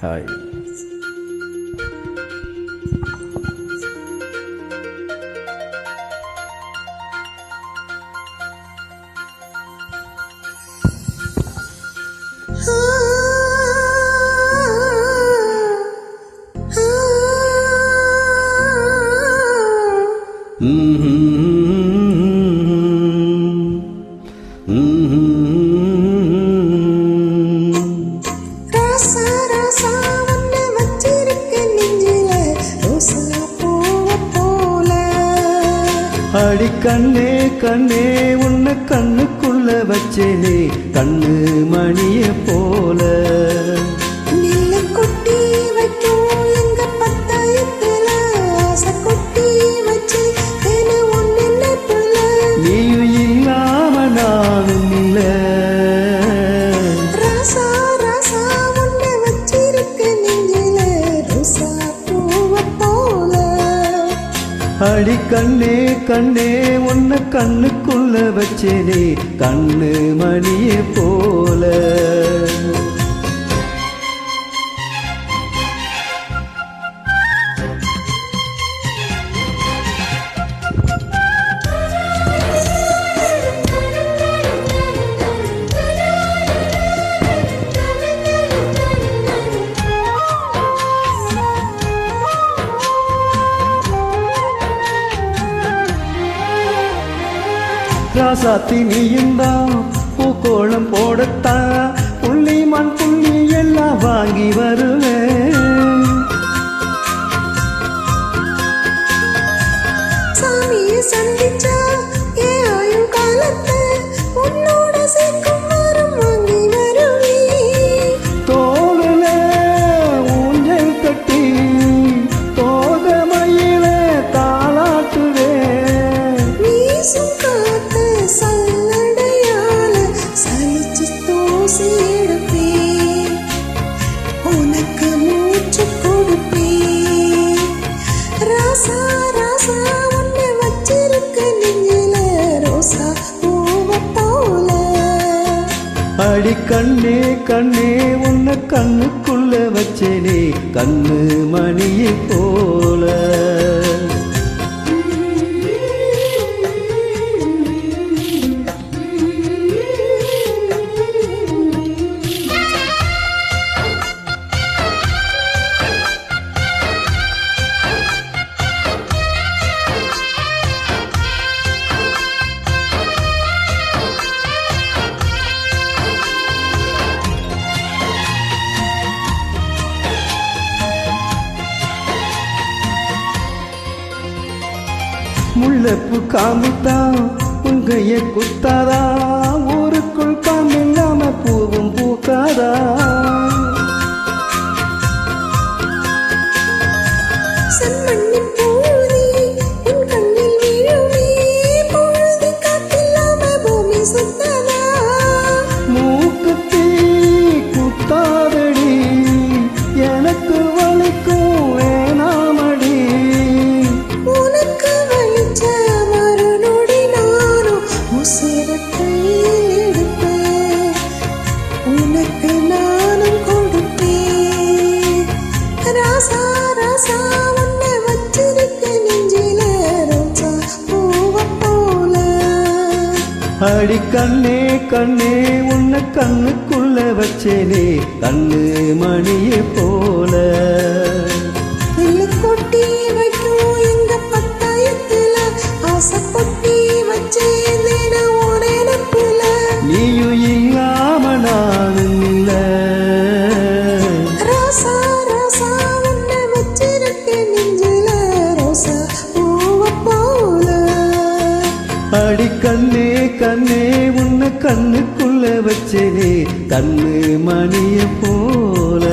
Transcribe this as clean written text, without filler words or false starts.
Hi. அடி கண்ணே கண்ணே உன்னை கண்ணுக்குள்ள வச்சேனே கண்ணு மணிய போல. கொட்டி வைக்கும் எங்க பத்தாயத்துல ஆசை கொட்டி வச்சு ஒன்னு போல. நீயும் இல்லாம நானும் இல்ல. ராசா ராசா உன்னை வச்சிருக்க நெஞ்சில ரோசா பூவ போல. அடி கண்ணே கண்ணே உன்னை கண்ணுக்குள்ள வச்சேனே கண்ணு மணிய போல. ராசாத்தி நீயுந்தான் பூக்கோளம் போடத்தான் புள்ளி மண் புள்ளி எல்லாம் வாங்கி வருவேன். சாமியை சந்திச்சா ஏ ஆயும் காலத்தை உன்னோட சேர்க்கும் வரம் வாங்கி வருவேன். தோளுல ஊஞ்சல் கட்டி தோகமையில தாளாட்டுவேன். வீசும் காத்து சல்லடையால சலிச்சு தூசி எடுப்பேன். உனக்கு மூச்சு கொடுப்பேன். ராசா ராசா உன்னை வச்சிருக்க நெஞ்சில ரோசா பூவ போல. அடி கண்ணே கண்ணே உன்னை கண்ணுக்குள்ள வச்சேனே கண்ணு மணிய போல. முள்ளப்பு காமித்தான் உங்கைய குத்தாதா ஊருக்குள் காமில்லாம பூவும் பூக்காதா. சன்மண்ணி பூதி உன் கண்ணில் விழுமே பொழுது காத்தில்லாம பூமி சுத்ததா. மூக்குத்தி குத்தாதடி எனக்கு வலிக்கும் வேணாமடி. உனக்கு வலிச்ச மறுநொடி நானும் உசுரத்தை எடுப்பேன். உனக்கு நானும் கொடுப்பேன். ராசா ராசா உன்னை வச்சிருக்க நெஞ்சில ரோசா பூவ போல. அடி கண்ணே கண்ணே உன்னை கண்ணுக்குள்ள வச்சேனே கண்ணு மணிய போல. கொட்டி வைக்கும் எங்க பத்தாயத்துல ஆசை கொட்டி வச்சேன் ஒரே நப்புல. நீயும் இல்லாம நானும் இல்ல. ராசா ராசா உன்னை வச்சிருக்க நெஞ்சில ரோசா பூவ போல. அடி கண்ணே கண்ணே உன்னை கண்ணுக்குள்ள வச்சேனே கண்ணு மணிய போல.